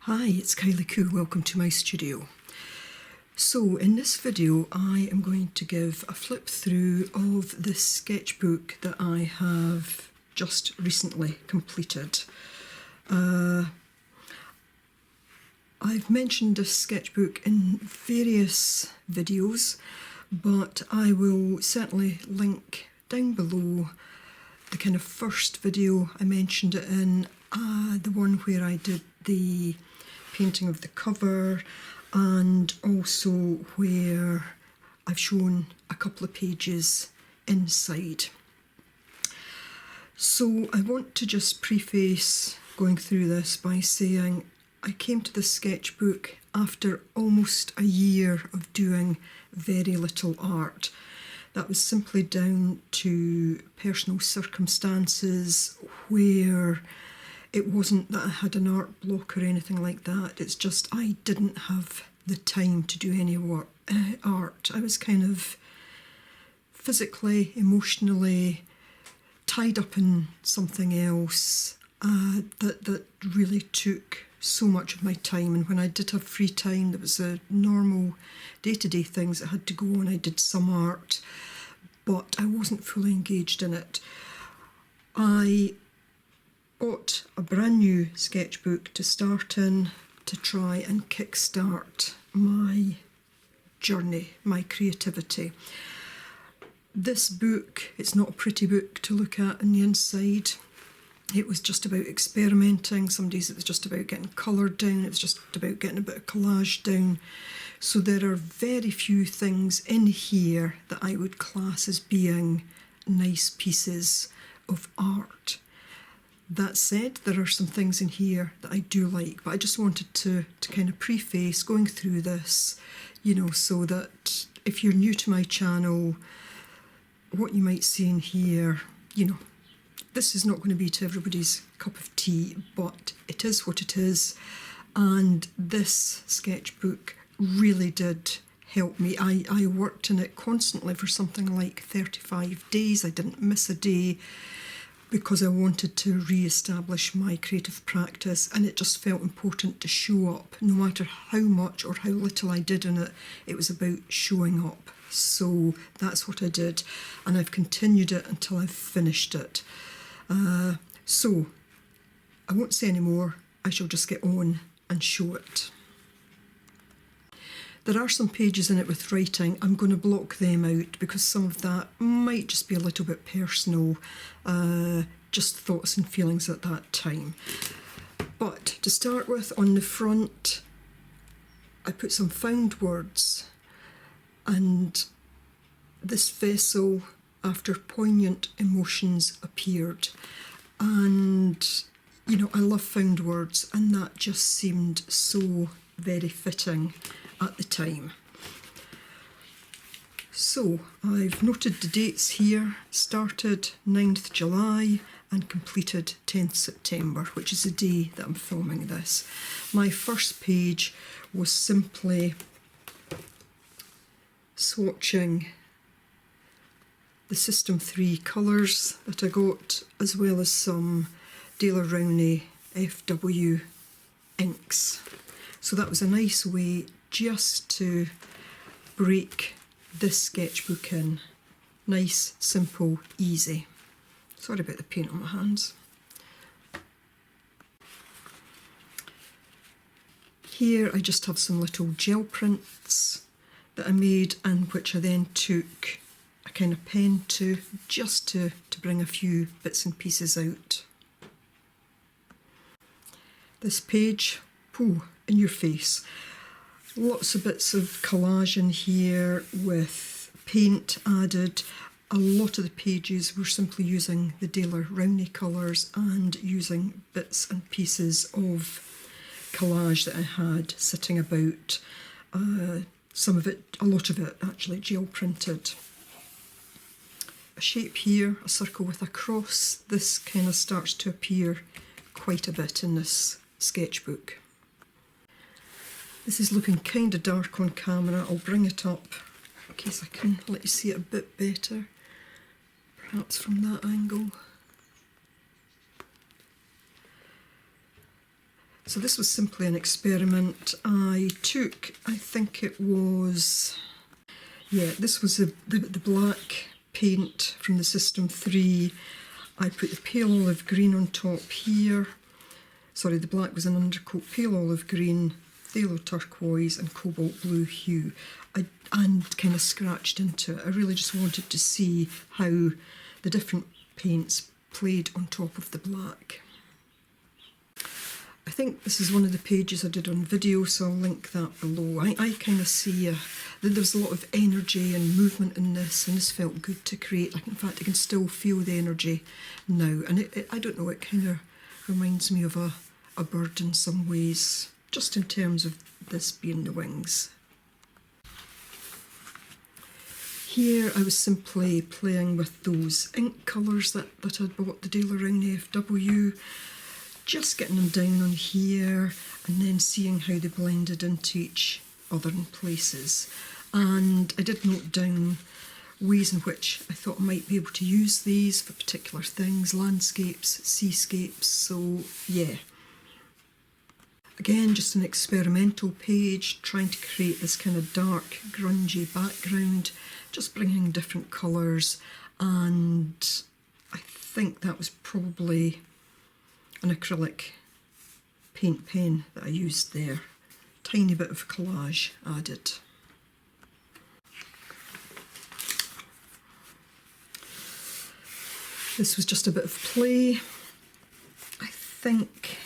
Hi, it's Kylie Coo. Welcome to my studio. So in this video I am going to give a flip through of this sketchbook that I have just recently completed. I've mentioned this sketchbook in various videos, but I will certainly link down below the kind of first video I mentioned it in, the one where I did the painting of the cover, and also where I've shown a couple of pages inside. So I want to just preface going through this by saying I came to this sketchbook after almost a year of doing very little art. That was simply down to personal circumstances where it wasn't that I had an art block or anything like that. It's just I didn't have the time to do any art. I was kind of physically, emotionally tied up in something else that really took so much of my time. And when I did have free time, there was the normal day-to-day things that had to go on. I did some art, but I wasn't fully engaged in it. I bought a brand new sketchbook to start in to try and kickstart my journey, my creativity. This book, it's not a pretty book to look at on the inside. It was just about experimenting. Some days it was just about getting colour down. It was just about getting a bit of collage down. So there are very few things in here that I would class as being nice pieces of art. That said, there are some things in here that I do like, but I just wanted to kind of preface going through this, you know, so that if you're new to my channel, what you might see in here, you know, this is not going to be to everybody's cup of tea, but it is what it is. And this sketchbook really did help me. I worked in it constantly for something like 35 days. I didn't miss a day, because I wanted to re-establish my creative practice, and it just felt important to show up. No matter how much or how little I did in it, it was about showing up. So that's what I did, and I've continued it until I've finished it. So I won't say any more. I shall just get on and show it. There are some pages in it with writing. I'm going to block them out because some of that might just be a little bit personal, just thoughts and feelings at that time. But to start with, on the front, I put some found words, and this vessel, after poignant emotions, appeared. And, you know, I love found words, and that just seemed so very fitting at the time. So I've noted the dates here. Started 9th July and completed 10th September, which is the day that I'm filming this. My first page was simply swatching the System 3 colours that I got, as well as some Daler Rowney FW inks. So that was a nice way just to break this sketchbook in. Nice, simple, easy. Sorry about the paint on my hands. Here I just have some little gel prints that I made, and which I then took a kind of pen to, just to bring a few bits and pieces out. This page, in your face. Lots of bits of collage in here with paint added. A lot of the pages were simply using the Daler Rowney colours and using bits and pieces of collage that I had sitting about. Some of it, a lot of it actually gel printed. A shape here, a circle with a cross. This kind of starts to appear quite a bit in this sketchbook. This is looking kind of dark on camera. I'll bring it up in case I can let you see it a bit better, perhaps from that angle. So this was simply an experiment. I took, I think it was, yeah, this was the black paint from the System 3. I put the pale olive green on top here. Sorry, the black was an undercoat, pale olive green, phthalo turquoise and cobalt blue hue. And kind of scratched into it. I really just wanted to see how the different paints played on top of the black. I think this is one of the pages I did on video, so I'll link that below. I kind of see that there's a lot of energy and movement in this, and this felt good to create. In fact, I can still feel the energy now, and I don't know, it kind of reminds me of a bird in some ways, just in terms of this being the wings. Here I was simply playing with those ink colours that I'd bought the deal around AFW, just getting them down on here and then seeing how they blended into each other in places. And I did note down ways in which I thought I might be able to use these for particular things, landscapes, seascapes, so yeah. Again, just an experimental page, trying to create this kind of dark, grungy background, just bringing different colours, and I think that was probably an acrylic paint pen that I used there. Tiny bit of collage added. This was just a bit of play. I think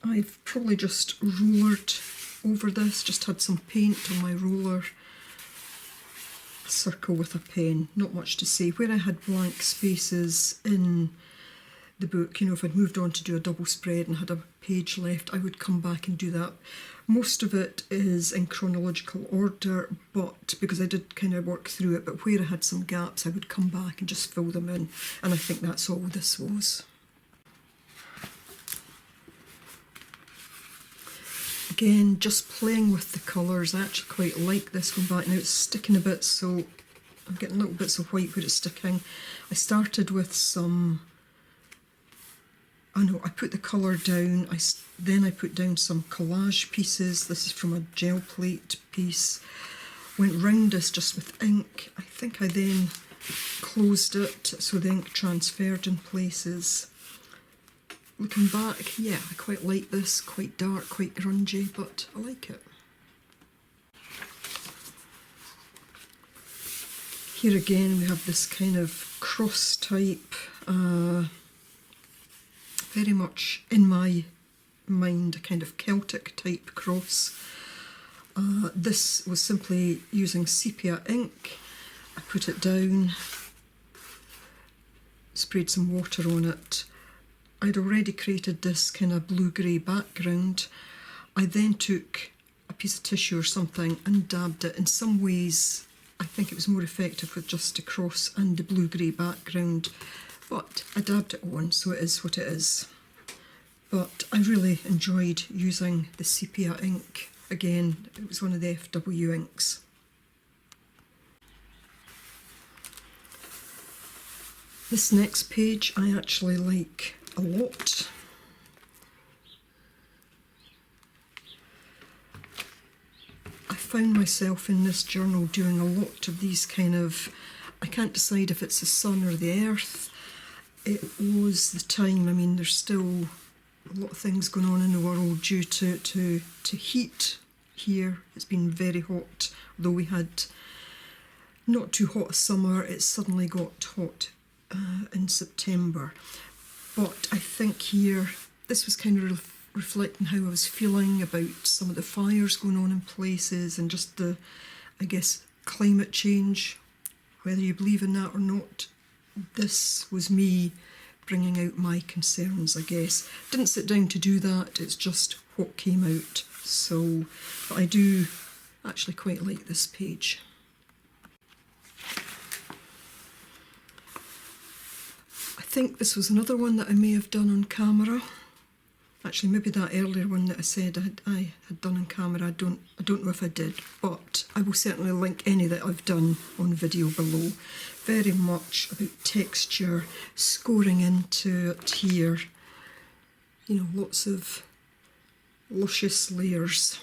I've probably just rolled over this, just had some paint on my roller. A circle with a pen, not much to say. Where I had blank spaces in the book, you know, if I'd moved on to do a double spread and had a page left, I would come back and do that. Most of it is in chronological order, but because I did kind of work through it, but where I had some gaps, I would come back and just fill them in, and I think that's all this was. Again, just playing with the colours. I actually quite like this one back. Now it's sticking a bit, so I'm getting little bits of white where it's sticking. I started with some, I put the colour down, then I put down some collage pieces. This is from a gel plate piece. Went round this just with ink. I think I then closed it so the ink transferred in places. Looking back, yeah, I quite like this, quite dark, quite grungy, but I like it. Here again we have this kind of cross type, very much in my mind a kind of Celtic type cross. This was simply using sepia ink. I put it down, sprayed some water on it. I'd already created this kind of blue-grey background. I then took a piece of tissue or something and dabbed it. In some ways, I think it was more effective with just a cross and the blue-grey background, but I dabbed it on, so it is what it is. But I really enjoyed using the sepia ink. Again, it was one of the FW inks. This next page I actually like a lot. I found myself in this journal doing a lot of these kind of, I can't decide if it's the sun or the earth. It was the time, I mean, there's still a lot of things going on in the world due to heat here. It's been very hot, although we had not too hot a summer, it suddenly got hot in September. But I think here, this was kind of reflecting how I was feeling about some of the fires going on in places and just the, I guess, climate change, whether you believe in that or not. This was me bringing out my concerns, I guess. Didn't sit down to do that, it's just what came out. So, but I do actually quite like this page. I think this was another one that I may have done on camera. Actually, maybe that earlier one that I said I had done on camera, I don't know if I did, but I will certainly link any that I've done on video below. Very much about texture, scoring into it here. you know, lots of luscious layers.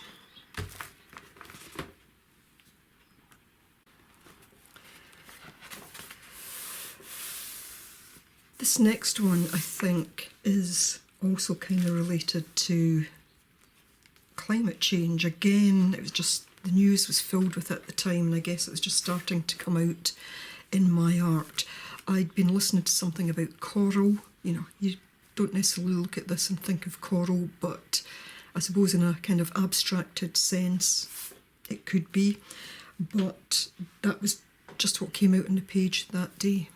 This next one, I think, is also kind of related to climate change. Again, it was just, the news was filled with it at the time, and I guess it was just starting to come out in my art. I'd been listening to something about coral. You know, you don't necessarily look at this and think of coral, but I suppose in a kind of abstracted sense it could be. But that was just what came out on the page that day.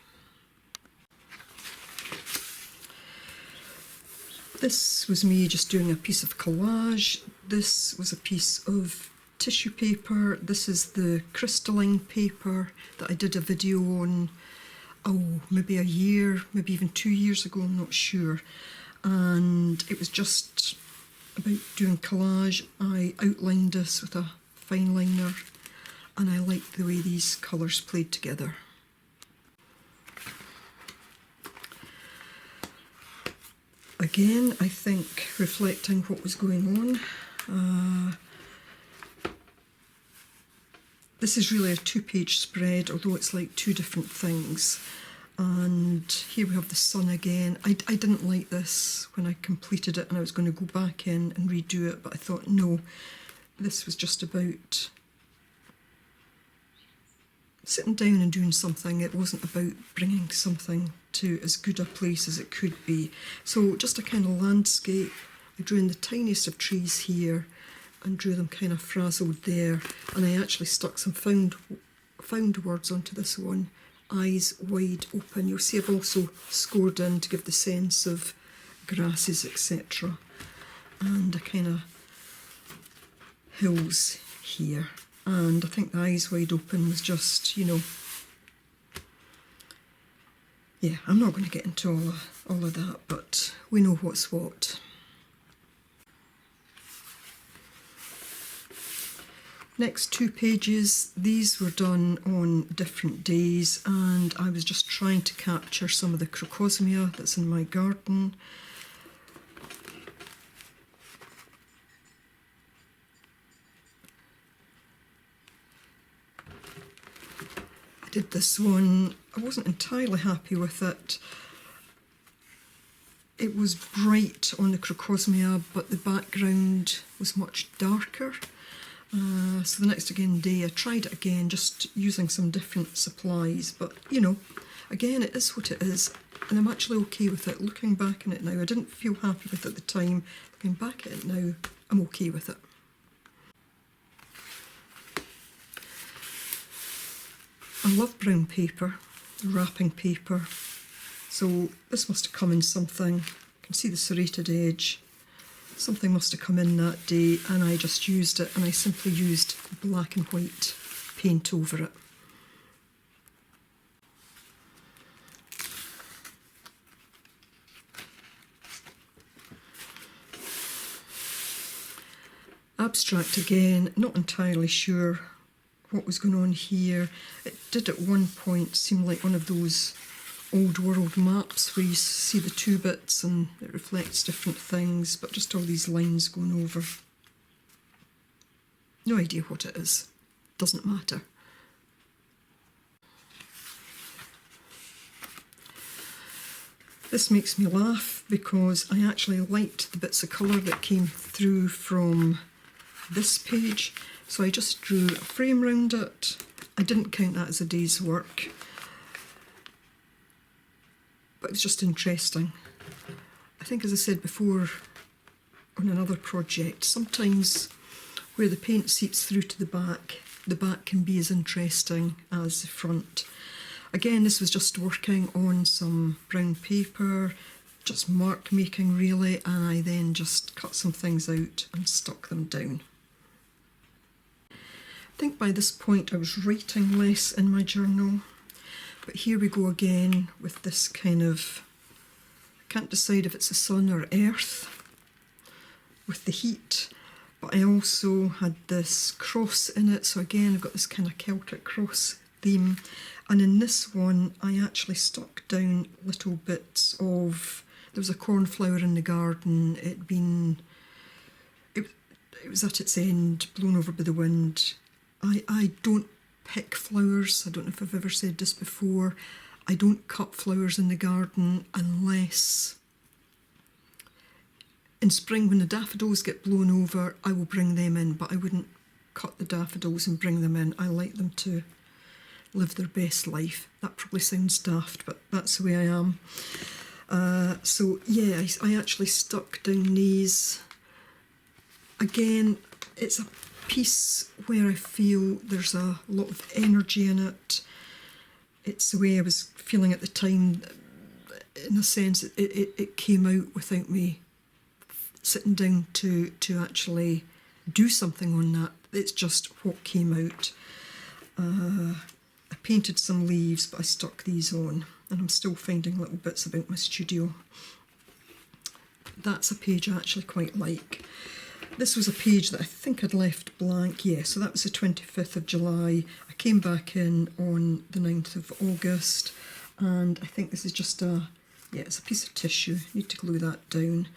This was me just doing a piece of collage. This was a piece of tissue paper. This is the crystalline paper that I did a video on, oh, maybe a year, maybe even 2 years ago, I'm not sure. And it was just about doing collage. I outlined this with a fine liner, and I liked the way these colours played together. Again, I think reflecting what was going on. This is really a 2-page spread, although it's like 2 different things. And here we have the sun again. I didn't like this when I completed it, and I was going to go back in and redo it, but I thought, no, this was just about sitting down and doing something. It wasn't about bringing something to as good a place as it could be. So just a kind of landscape. I drew in the tiniest of trees here and drew them kind of frazzled there, and I actually stuck some found words onto this one. Eyes wide open. You'll see I've also scored in to give the sense of grasses, etc. And a kind of hills here. And I think the eyes wide open was just, you know, yeah, I'm not going to get into all of that, but we know what's what. Next 2 pages, these were done on different days, and I was just trying to capture some of the crocosmia that's in my garden. I did this one, I wasn't entirely happy with it. It was bright on the crocosmia, but the background was much darker. So the next day I tried it again, just using some different supplies, but you know, again, it is what it is, and I'm actually okay with it. Looking back on it now, I didn't feel happy with it at the time. Looking back at it now, I'm okay with it. I love brown paper, wrapping paper, so this must have come in something. You can see the serrated edge. Something must have come in that day, and I just used it, and I simply used black and white paint over it. Abstract again, not entirely sure what was going on here. It did at one point seem like one of those old world maps where you see the 2 bits and it reflects different things, but just all these lines going over. No idea what it is. Doesn't matter. This makes me laugh because I actually liked the bits of colour that came through from this page, so I just drew a frame around it. I didn't count that as a day's work, but it's just interesting. I think, as I said before on another project, sometimes where the paint seeps through to the back can be as interesting as the front. Again, this was just working on some brown paper, just mark making really, and I then just cut some things out and stuck them down. I think by this point I was writing less in my journal. But here we go again with this kind of, I can't decide if it's the sun or earth with the heat, but I also had this cross in it, so again I've got this kind of Celtic cross theme, and in this one I actually stuck down little bits of There was a cornflower in the garden. It was at its end, blown over by the wind. I don't pick flowers. I don't know if I've ever said this before. I don't cut flowers in the garden unless in spring when the daffodils get blown over, I will bring them in, but I wouldn't cut the daffodils and bring them in. I like them to live their best life. That probably sounds daft, but that's the way I am. So yeah, I actually stuck down these. Again, it's a piece where I feel there's a lot of energy in it. It's the way I was feeling at the time. In a sense, it came out without me sitting down to actually do something on that. It's just what came out. I painted some leaves, but I stuck these on, and I'm still finding little bits about my studio. That's a page I actually quite like. This was a page that I think I'd left blank. Yeah, so that was the 25th of July. I came back in on the 9th of August, and I think this is just it's a piece of tissue. I need to glue that down.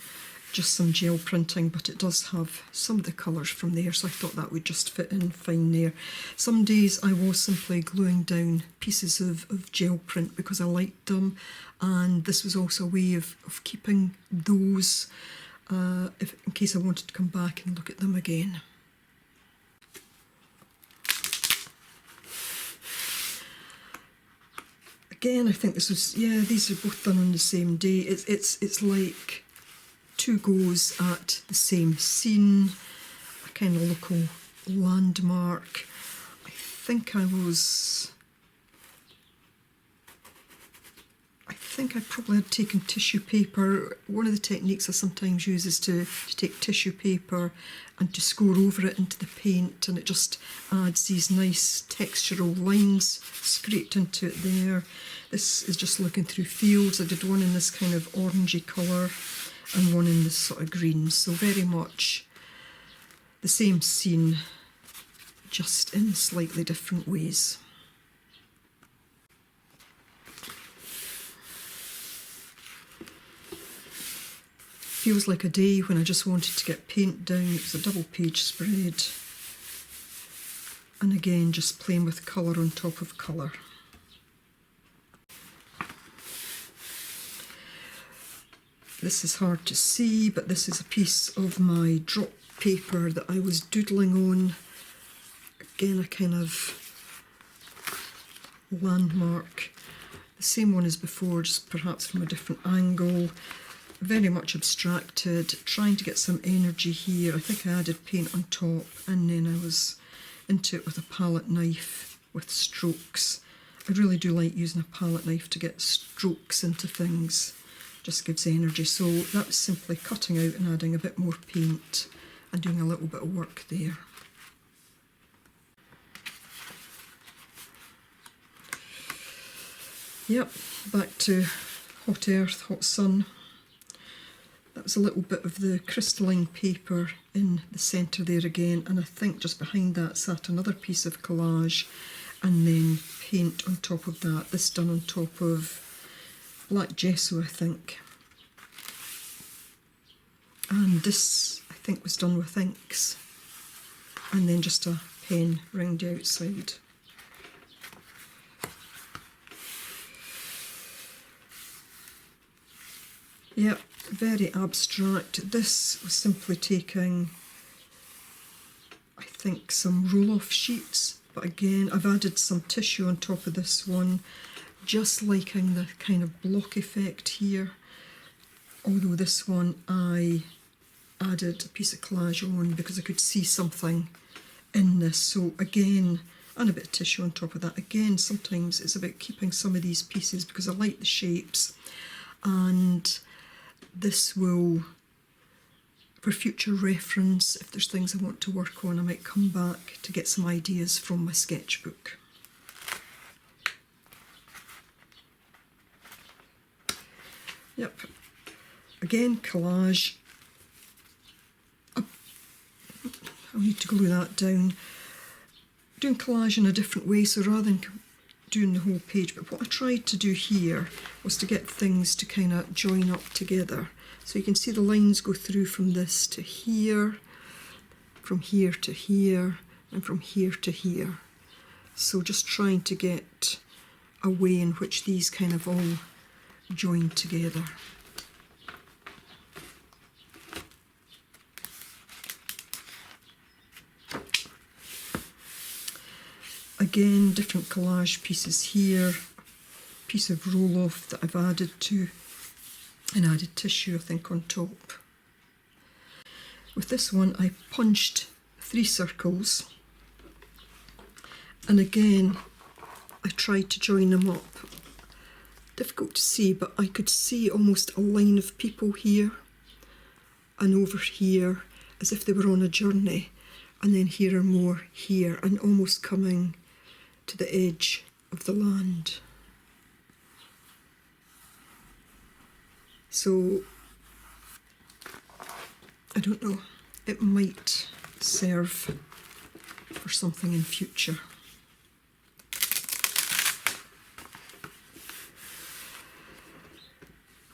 Just some gel printing, but it does have some of the colours from there, so I thought that would just fit in fine there. Some days I was simply gluing down pieces of gel print because I liked them, and this was also a way of keeping those in case I wanted to come back and look at them again. Again, I think this was, yeah, these are both done on the same day. It's like two goes at the same scene, a kind of local landmark. I think I probably had taken tissue paper. One of the techniques I sometimes use is to take tissue paper and to score over it into the paint, and it just adds these nice textural lines scraped into it there. This is just looking through fields. I did one in this kind of orangey colour and one in this sort of green, so very much the same scene, just in slightly different ways. Feels like a day when I just wanted to get paint down. It was a double page spread, and again just playing with colour on top of colour. This is hard to see, but this is a piece of my drop paper that I was doodling on. Again, a kind of landmark. The same one as before, just perhaps from a different angle. Very much abstracted, trying to get some energy here. I think I added paint on top, and then I was into it with a palette knife with strokes. I really do like using a palette knife to get strokes into things. Just gives energy. So that was simply cutting out and adding a bit more paint and doing a little bit of work there. Yep, back to hot earth, hot sun. That was a little bit of the crystalline paper in the centre there again, and I think just behind that sat another piece of collage, and then paint on top of that. This done on top of black gesso, I think. And this, I think, was done with inks, and then just a pen round the outside. Yep, very abstract. This was simply taking, I think, some roll-off sheets, but again, I've added some tissue on top of this one, just liking the kind of block effect here. Although this one I added a piece of collage on because I could see something in this. So again, and a bit of tissue on top of that. Again, sometimes it's about keeping some of these pieces because I like the shapes, and this will, for future reference, if there's things I want to work on, I might come back to get some ideas from my sketchbook. Yep, again, collage. I'll need to glue that down. Doing collage in a different way, so rather than doing the whole page, but what I tried to do here was to get things to kind of join up together. So you can see the lines go through from this to here, from here to here, and from here to here. So just trying to get a way in which these kind of all join together. Again, different collage pieces here, piece of roll-off that I've added to, and added tissue I think on top. With this one I punched 3 circles, and again I tried to join them up. Difficult to see, but I could see almost a line of people here and over here, as if they were on a journey, and then here are more here, and almost coming to the edge of the land. So I don't know, it might serve for something in future.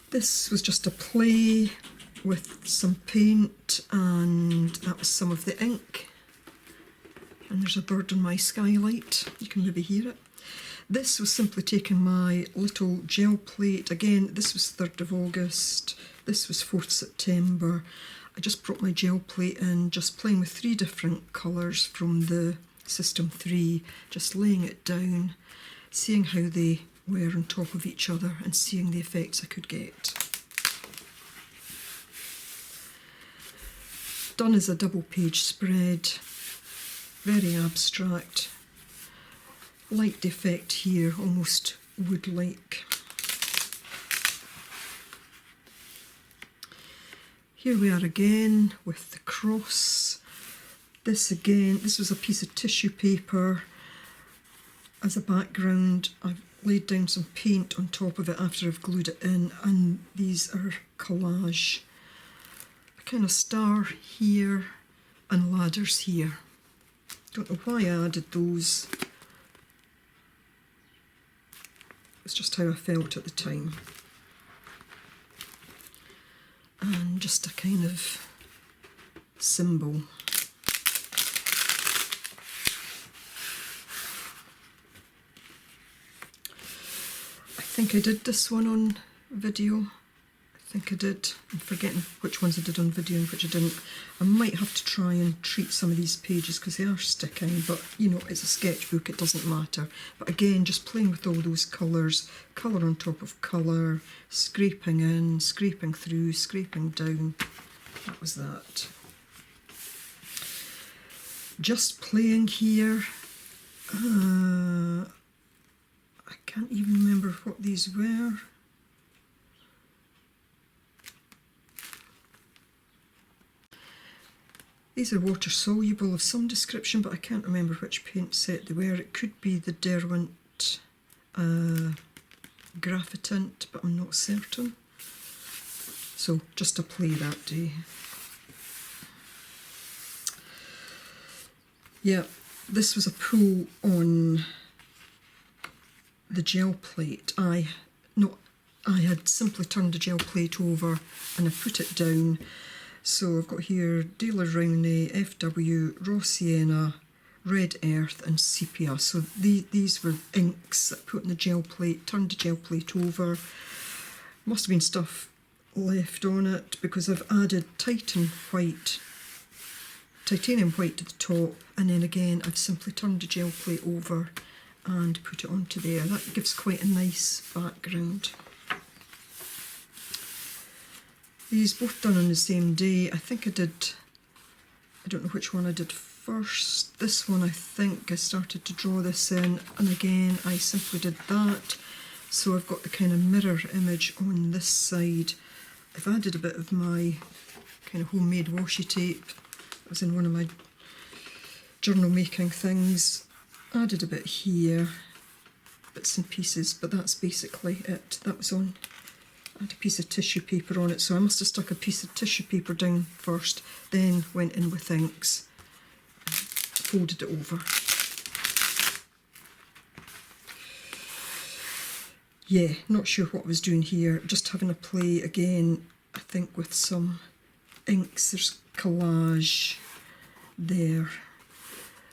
This was just a play with some paint, and that was some of the ink. And there's a bird on my skylight, you can maybe hear it. This was simply taking my little gel plate. Again, this was 3rd of August, this was 4th September. I just brought my gel plate in, just playing with 3 different colours from the System 3, just laying it down, seeing how they were on top of each other and seeing the effects I could get. Done as a double page spread, very abstract, light effect here, almost wood-like. Here we are again with the cross. This again, this was a piece of tissue paper as a background. I've laid down some paint on top of it after I've glued it in, and these are collage. A kind of star here and ladders here. Don't know why I added those. It's just how I felt at the time. And just a kind of symbol. I think I did this one on video. I think I did. I'm forgetting which ones I did on video and which I didn't. I might have to try and treat some of these pages because they are sticking, but you know, it's a sketchbook, it doesn't matter. But again, just playing with all those colours, colour on top of colour, scraping in, scraping through, scraping down. That was that. Just playing here. I can't even remember what these were. These are water soluble of some description, but I can't remember which paint set they were. It could be the Derwent Graphitint, but I'm not certain. So just a play that day. Yeah, this was a pull on the gel plate. I had simply turned the gel plate over and I put it down. So I've got here Daler Rowney, FW, Raw Sienna, Red Earth and Sepia. So these were inks that I put in the gel plate, turned the gel plate over. Must have been stuff left on it because I've added titanium white to the top, and then again I've simply turned the gel plate over and put it onto there. That gives quite a nice background. These both done on the same day. I think I don't know which one I did first. This one I think I started to draw this in, and again I simply did that. So I've got the kind of mirror image on this side. I've added a bit of my kind of homemade washi tape. It was in one of my journal making things. Added a bit here, bits and pieces, but that's basically it. That was on. I had a piece of tissue paper on it, so I must have stuck a piece of tissue paper down first, then went in with inks, folded it over. Yeah, not sure what I was doing here, just having a play again, I think with some inks. There's collage there.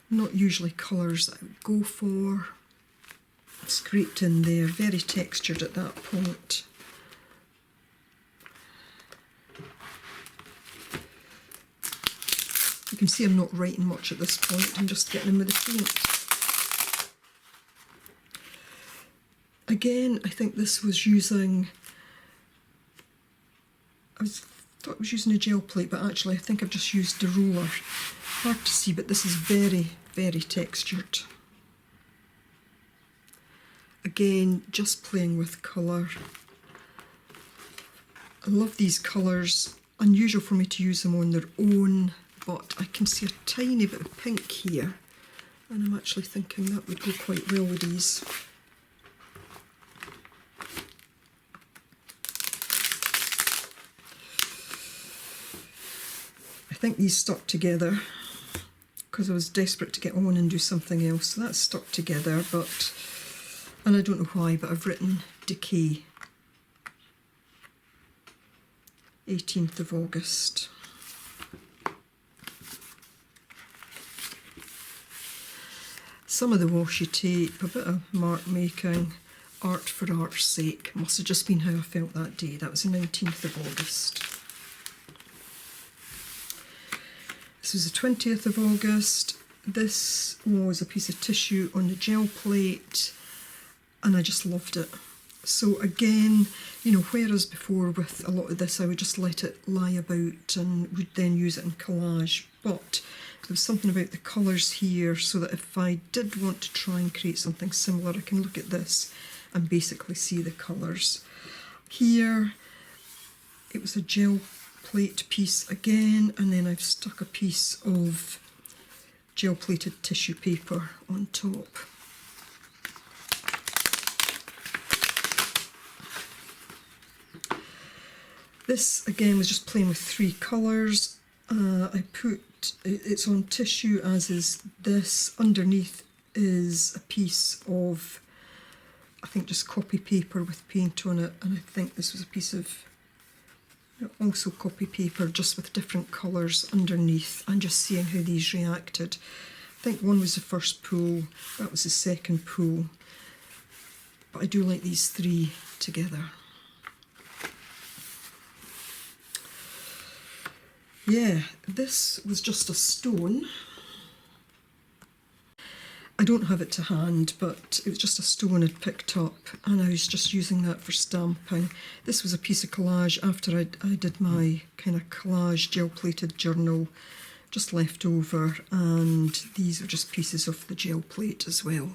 Not usually colours that I would go for. Scraped in there, very textured at that point. You can see I'm not writing much at this point, I'm just getting in with the paint. Again, I think this was using, thought I was using a gel plate, but actually I think I've just used a roller. Hard to see, but this is very, very textured. Again, just playing with colour. I love these colours. Unusual for me to use them on their own, but I can see a tiny bit of pink here, and I'm actually thinking that would go quite well with these. I think these stuck together because I was desperate to get on and do something else, so that's stuck together, but, and I don't know why, but I've written Decay, 18th of August. Some of the washi tape, a bit of mark making, art for art's sake. Must have just been how I felt that day. That was the 19th of August. This was the 20th of August. This was a piece of tissue on the gel plate, and I just loved it. So again, you know, whereas before with a lot of this I would just let it lie about and would then use it in collage, but there was something about the colours here so that if I did want to try and create something similar, I can look at this and basically see the colours. Here it was a gel plate piece again, and then I've stuck a piece of gel plated tissue paper on top. This again was just playing with three colours. I put, it's on tissue as is this. Underneath is a piece of, I think just copy paper with paint on it, and I think this was a piece of also copy paper just with different colours underneath, and just seeing how these reacted. I think one was the first pull, that was the second pull, but I do like these three together. Yeah, this was just a stone. I don't have it to hand, but it was just a stone I'd picked up, and I was just using that for stamping. This was a piece of collage after I did my kind of collage gel plated journal, just left over, and these are just pieces of the gel plate as well.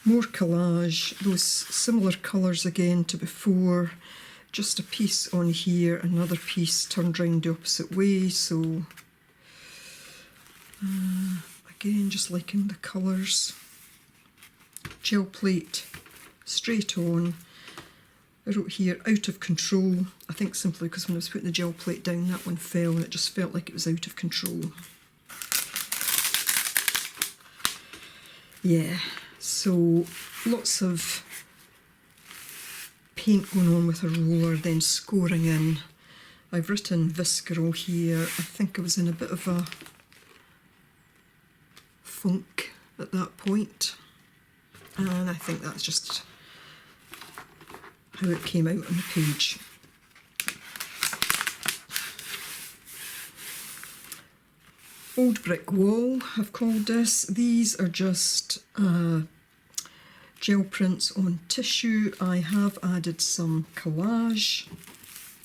More collage, those similar colours again to before, just a piece on here, another piece turned round the opposite way, so again just liking the colours. Gel plate, straight on. I wrote here, out of control, I think simply because when I was putting the gel plate down that one fell and it just felt like it was out of control. Yeah, so lots of paint going on with a roller, then scoring in. I've written visceral here. I think I was in a bit of a funk at that point, and I think that's just how it came out on the page. Old brick wall, I've called this. These are just gel prints on tissue. I have added some collage,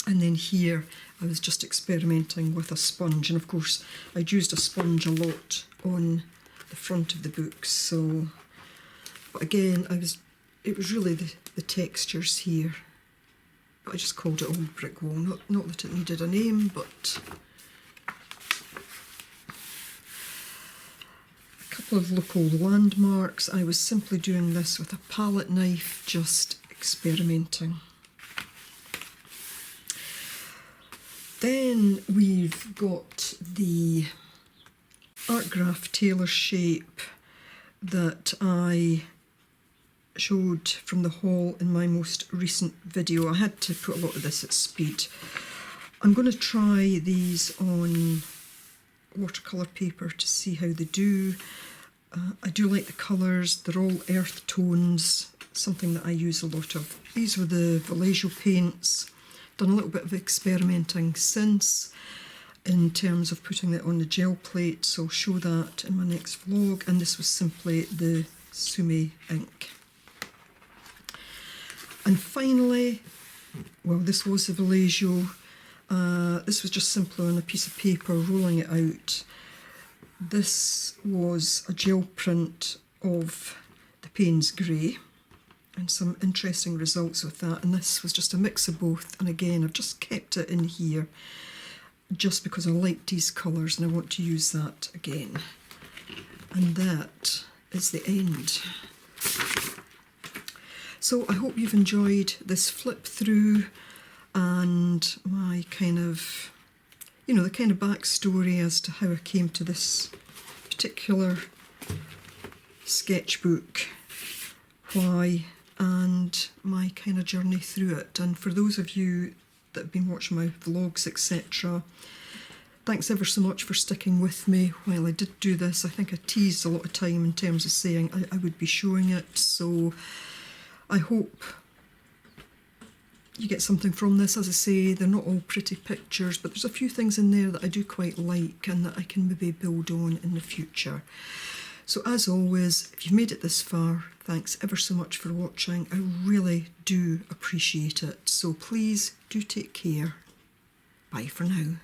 and then here I was just experimenting with a sponge, and of course I'd used a sponge a lot on the front of the book, so, but again it was really the textures here, but I just called it old brick wall, not that it needed a name, but of local landmarks. I was simply doing this with a palette knife, just experimenting. Then we've got the art graph tailor shape that I showed from the haul in my most recent video. I had to put a lot of this at speed. I'm going to try these on watercolour paper to see how they do. I do like the colours, they're all earth tones, something that I use a lot of. These were the Vallejo paints. Done a little bit of experimenting since in terms of putting it on the gel plate, so I'll show that in my next vlog. And this was simply the Sumi ink. And finally, well, this was the Vallejo. This was just simply on a piece of paper, rolling it out. This was a gel print of the Payne's Grey, and some interesting results with that. And this was just a mix of both. And again, I've just kept it in here just because I like these colours and I want to use that again. And that is the end. So I hope you've enjoyed this flip through and my kind of, you know, the kind of backstory as to how I came to this particular sketchbook, why, and my kind of journey through it. And for those of you that have been watching my vlogs, etc., thanks ever so much for sticking with me while I did do this. I think I teased a lot of time in terms of saying I would be showing it, so I hope you get something from this. As I say, they're not all pretty pictures, but there's a few things in there that I do quite like and that I can maybe build on in the future. So as always, if you've made it this far, thanks ever so much for watching. I really do appreciate it. So please do take care. Bye for now.